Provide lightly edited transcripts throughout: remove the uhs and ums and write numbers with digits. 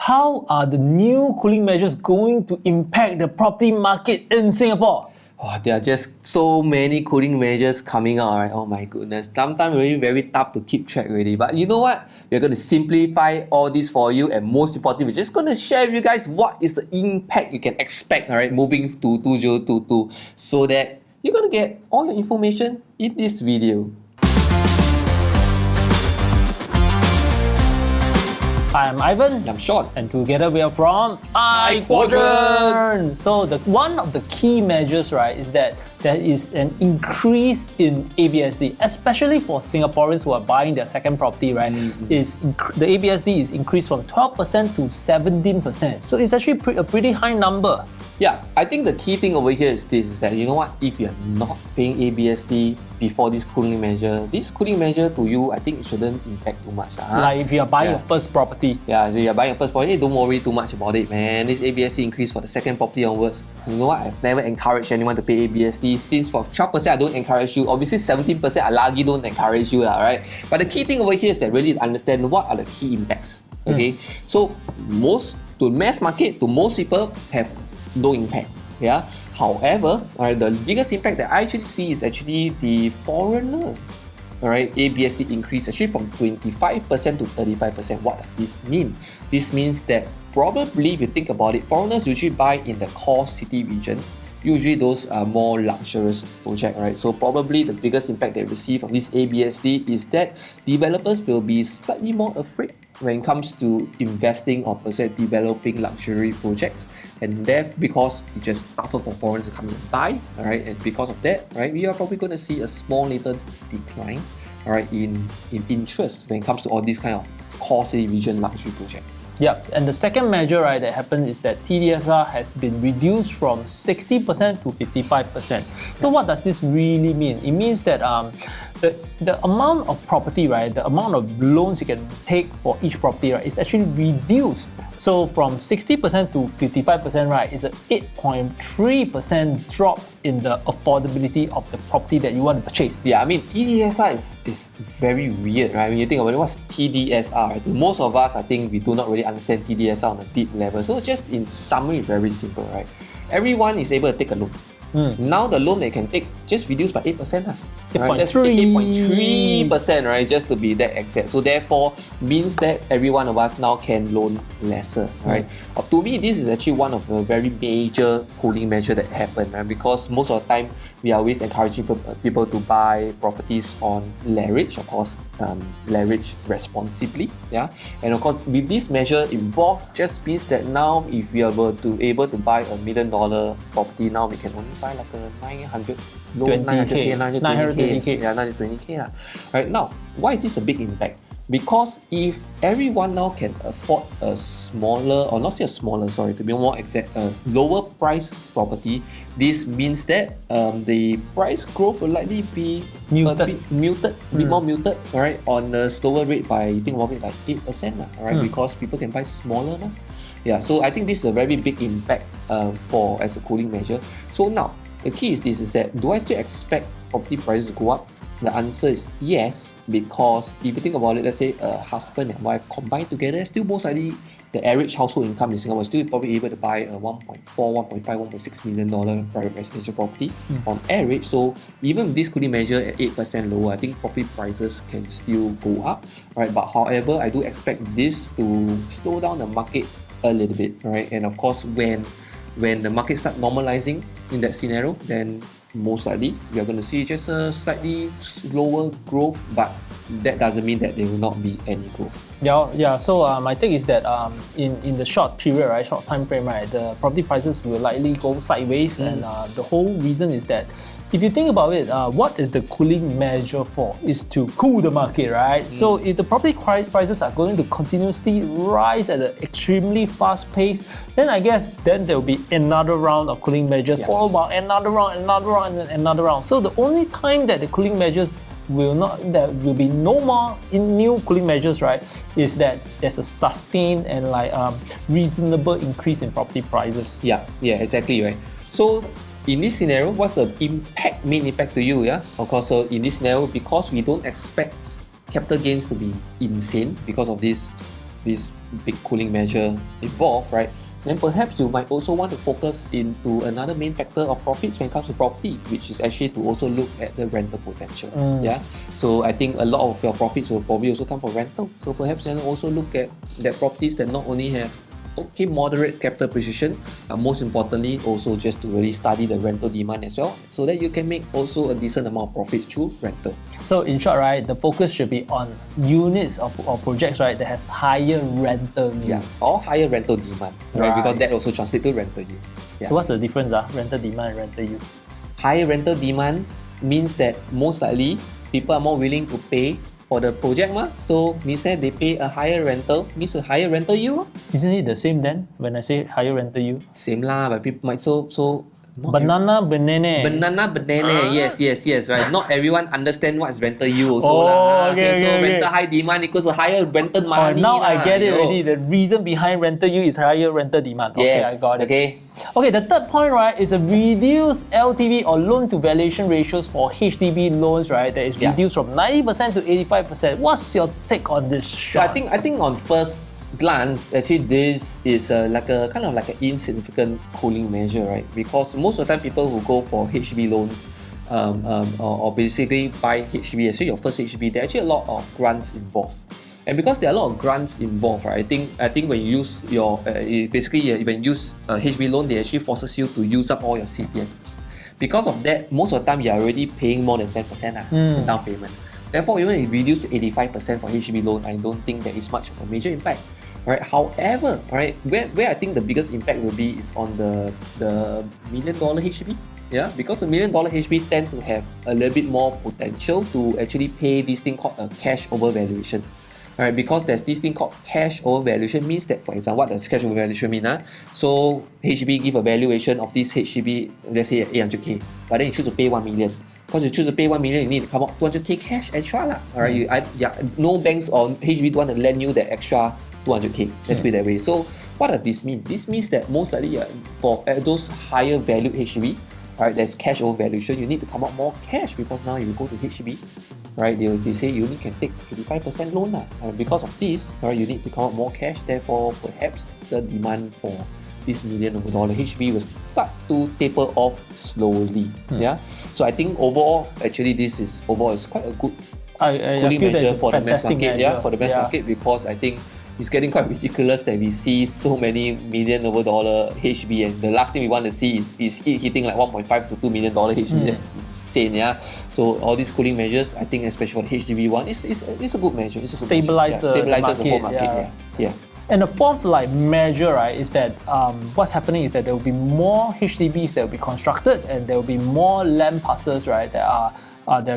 how are the new cooling measures going to impact the property market in Singapore? Oh, there are just so many cooling measures coming out, right? Oh my goodness. Sometimes really very tough to keep track really. But you know what? We're going to simplify all this for you, and most importantly, we're just going to share with you guys what is the impact you can expect, all right, moving to 2022, so that you're going to get all your information in this video. I'm Ivan. I'm Shawn. And together we are from Quadrant. So one of the key measures, right, is that there is an increase in ABSD, especially for Singaporeans who are buying their second property, right? The ABSD is increased from 12% to 17%. So it's actually a pretty high number. Yeah, I think the key thing over here is this, is that, you know what, if you're not paying ABSD before this cooling measure to you, I think it shouldn't impact too much. Like if you're buying your first property. Yeah, so you're buying your first property, don't worry too much about it, man. This ABSD increase for the second property onwards. You know what, I've never encouraged anyone to pay ABSD. Since for 12% I don't encourage you, obviously 17% I lagi don't encourage you, right? But the key thing over here is that really understand what are the key impacts. Okay, so to mass market, to most people have no impact. Yeah. However, the biggest impact that I actually see is actually the foreigner. Alright, ABSD increase actually from 25% to 35%. What does this mean? This means that probably, if you think about it, foreigners usually buy in the core city region. Usually those are more luxurious projects, right? So probably the biggest impact they receive from this ABSD is that developers will be slightly more afraid when it comes to investing or per se developing luxury projects, and that's because it's just tougher for foreigners to come and buy, alright, and because of that, right, we are probably going to see a small little decline, alright, in interest when it comes to all these kind of core city region luxury projects. Yeah, and the second measure, right, that happened is that TDSR has been reduced from 60% to 55%. So what does this really mean? It means that the amount of property, right, the amount of loans you can take for each property, right, is actually reduced. So from 60% to 55%, right, is an 8.3% drop in the affordability of the property that you want to purchase. Yeah, I mean, TDSR is very weird, right? When you think about it, what's TDSR? Right? So most of us, I think, we do not really understand TDSR on a deep level. So just in summary, very simple, right? Everyone is able to take a loan. Now the loan they can take just reduced by 8%. Right? That's 8.3%, right? Just to be that exact. So therefore means that every one of us now can loan lesser, right? To me, this is actually one of the very major cooling measure that happened, right? Because most of the time we are always encouraging people to buy properties on leverage, of course, leverage responsibly, yeah. And of course, with this measure involved, just means that now if we are able to buy $1 million property, now we can only buy like a 920K. Right now, why is this a big impact? Because if everyone now can afford a smaller, or not say a smaller, sorry, to be more exact, a lower price property, this means that the price growth will likely be a bit more muted, right, on a slower rate by, you think about it, like 8%, right, because people can buy smaller now. Yeah, so I think this is a very big impact as a cooling measure. So now, the key is this, is that, do I still expect property prices to go up? The answer is yes, because if you think about it, let's say a husband and wife combined together, still most likely the average household income in Singapore is still probably able to buy a $1.4, $1.5, $1.6 million private residential property on average. So even with this cooling measure at 8% lower, I think property prices can still go up, right? But however, I do expect this to slow down the market a little bit, right? And of course, when the market starts normalizing in that scenario, then most likely we are going to see just a slightly slower growth, but that doesn't mean that there will not be any growth. Yeah. So my take is that in the short period, right, short time frame, right, the property prices will likely go sideways, and the whole reason is that, if you think about it, what is the cooling measure for? Is to cool the market, right? So if the property prices are going to continuously rise at an extremely fast pace, then I guess there will be another round of cooling measures, followed by another round, and another round. So the only time that the cooling measures there will be no more in new cooling measures, right, is that there's a sustained and reasonable increase in property prices. Yeah, exactly, right. So in this scenario, what's the main impact to you? Yeah, of course. So in this scenario, because we don't expect capital gains to be insane because of this big cooling measure involved, right? Then perhaps you might also want to focus into another main factor of profits when it comes to property, which is actually to also look at the rental potential. Yeah. So I think a lot of your profits will probably also come from rental. So perhaps then also look at that properties that not only have moderate capital appreciation, but most importantly also just to really study the rental demand as well, so that you can make also a decent amount of profits through rental. So in short, right, the focus should be on units or projects, right, that has higher rental yield. Yeah, or higher rental demand, right? Because that also translates to rental yield. Yeah. So what's the difference, rental demand and rental yield? Higher rental demand means that most likely people are more willing to pay for the project so means that they pay a higher rental, means a higher rental yield. Isn't it the same then when I say higher rental yield? Same lah, but people might banana, yes, right. Not everyone understand what is rental yield also lah. So rental high demand equals to higher rental money. Now I get it already. The reason behind rental yield is higher rental demand. Okay, I got it. Okay, the third point, right, is a reduced LTV or loan to valuation ratios for HDB loans, right, that is reduced from 90% to 85%. What's your take on this, Shawn? I think on first glance, actually this is like a kind of like an insignificant cooling measure, right? Because most of the time people who go for HDB loans or basically buy HDB, especially your first HDB, there are actually a lot of grants involved. And because there are a lot of grants involved, right, I think when you use your when you use HDB loan, they actually forces you to use up all your CPF. Because of that, most of the time you are already paying more than 10% in down payment. Therefore, even if you reduce to 85% for HDB loan, I don't think there is much of a major impact. Right. However, right, where I think the biggest impact will be is on the $1 million HDB. Yeah, because the $1 million HDB tend to have a little bit more potential to actually pay this thing called a cash over valuation. Right, because there's this thing called cash over valuation, means that, for example, what does cash over valuation mean? So HDB give a valuation of this HDB, let's say at 800k, but then you choose to pay 1 million. Because you choose to pay 1 million, you need to come up 200k cash extra lah. Alright, no banks or HDB want to lend you that extra 200k. Let's put it that way. So what does this mean? This means that most likely for those higher valued HDB, right, there's cash over valuation, you need to come up more cash, because now you go to HDB, right, they say you only can take 85% loan lah. Because of this, right, you need to come up more cash. Therefore, perhaps the demand for this $1 million HDB will start to taper off slowly. Yeah. So I think overall, actually, this is quite a good cooling measure for the mass market. For the mass market, because I think it's getting quite ridiculous that we see so many $1 million HDB, and the last thing we want to see is it hitting like $1.5 to $2 million HDB. That's insane, yeah. So all these cooling measures, I think, especially for the HDB one, it's a good measure. It's a good stabilizes the whole market. Yeah. And the fourth measure, right, is that what's happening is that there will be more HDBs that will be constructed, and there will be more land parcels, right, that are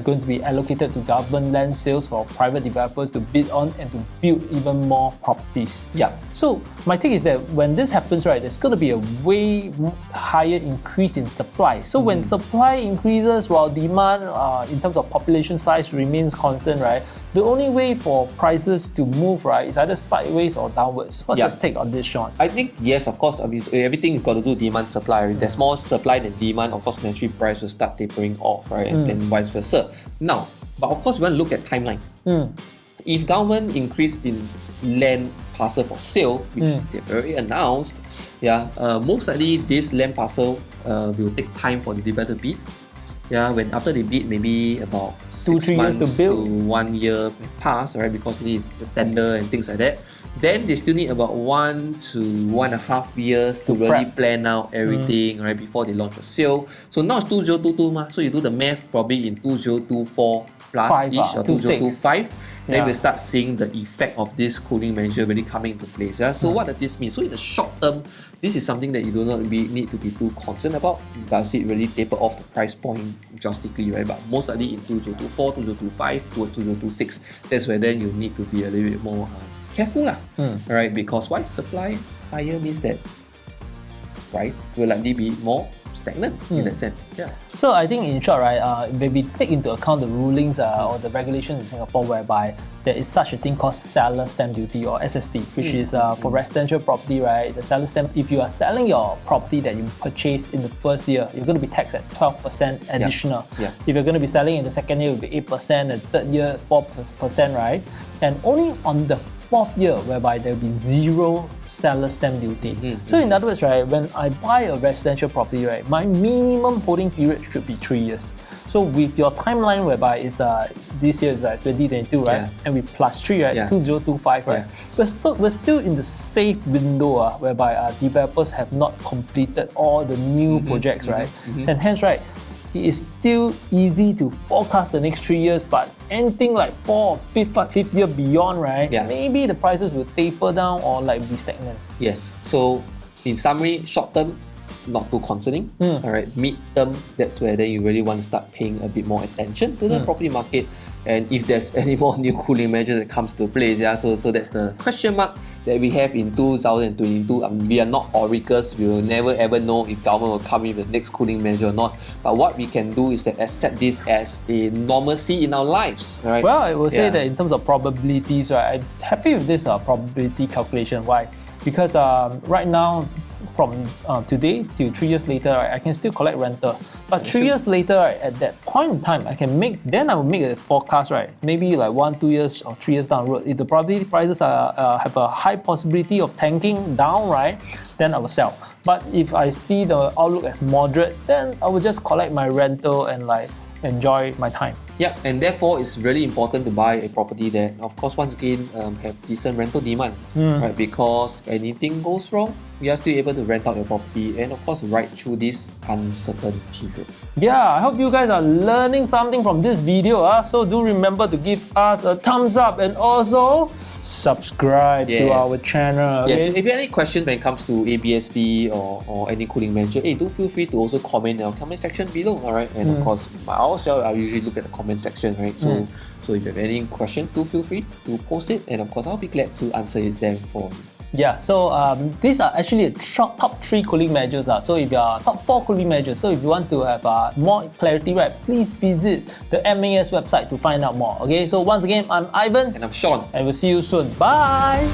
going to be allocated to government land sales for private developers to bid on and to build even more properties. Yeah. So my take is that when this happens, right, there's going to be a way higher increase in supply. So when supply increases while demand in terms of population size remains constant, right, the only way for prices to move, right, is either sideways or downwards. What's your take on this, Shawn? I think, yes, of course, everything is got to do demand supply. Right? There's more supply than demand, of course, naturally price will start tapering off, right, and then vice versa. Now, but of course, we want to look at timeline. If government increase in land parcel for sale, which they've already announced, most likely this land parcel will take time for the developer to bid. Yeah, when after they bid, maybe about 6 months to 1 year pass, right? Because they need the tender and things like that. Then they still need about 1 to 1.5 years to really plan out everything, right, before they launch a sale. So now it's 2022 so you do the math probably in 2024 plus-ish or 2025. Then we'll start seeing the effect of this cooling measure really coming into place. Yeah? So what does this mean? So in the short term, this is something that you do not need to be too concerned about. Does it really taper off the price point drastically, right? But most likely in 2024, 2025, towards 2026, that's where then you need to be a little bit more careful right? Because why? Supply higher means that price will likely be more stagnant in that sense. Yeah. So I think in short, right, when we take into account the rulings or the regulations in Singapore whereby there is such a thing called seller stamp duty or SSD, which is for residential property, right? The seller stamp, if you are selling your property that you purchased in the first year, you're going to be taxed at 12% additional. If you're going to be selling in the second year, it will be 8%, and third year 4%, right? And only on the 4th year whereby there will be zero seller stamp duty. So in other words, right, when I buy a residential property, right, my minimum holding period should be 3 years. So with your timeline whereby it's this year is 2022, right, and we plus 3, right, 2025, right, we're still in the safe window whereby developers have not completed all the new projects, right, and hence, right, it is still easy to forecast the next 3 years, but anything like 4th or 5th year beyond, right, maybe the prices will taper down or like be stagnant. Yes. So in summary, short term, not too concerning. All right, mid-term, that's where then you really want to start paying a bit more attention to the property market. And if there's any more new cooling measures that comes to place, so that's the question mark that we have in 2022. We are not oracles. We will never ever know if government will come in with the next cooling measure or not. But what we can do is that accept this as a normalcy in our lives. Right? Well, I will say that in terms of probabilities, right, I'm happy with this probability calculation. Why? Because right now, from today till 3 years later, right, I can still collect rental. But 3 years later, right, at that point in time, I will make a forecast, right? Maybe like 1, 2 years or 3 years down the road. If the property prices have a high possibility of tanking down, right, then I will sell. But if I see the outlook as moderate, then I will just collect my rental and like enjoy my time. Yeah, and therefore it's really important to buy a property that, of course, once again, have decent rental demand, right? Because anything goes wrong, we are still able to rent out your property and, of course, ride through this uncertain period. Yeah, I hope you guys are learning something from this video. So do remember to give us a thumbs up and also subscribe to our channel. Okay? Yes, if you have any questions when it comes to ABSD or any cooling measure, do feel free to also comment in our comment section below. All right, and of course, myself, I usually look at the comment section, right? So if you have any questions, do feel free to post it, and of course, I'll be glad to answer them for you. Yeah, so these are actually the top 3 cooling measures. So if you are top 4 cooling measures, so if you want to have more clarity, right, please visit the MAS website to find out more. Okay, so once again, I'm Ivan. And I'm Shawn. And we'll see you soon. Bye!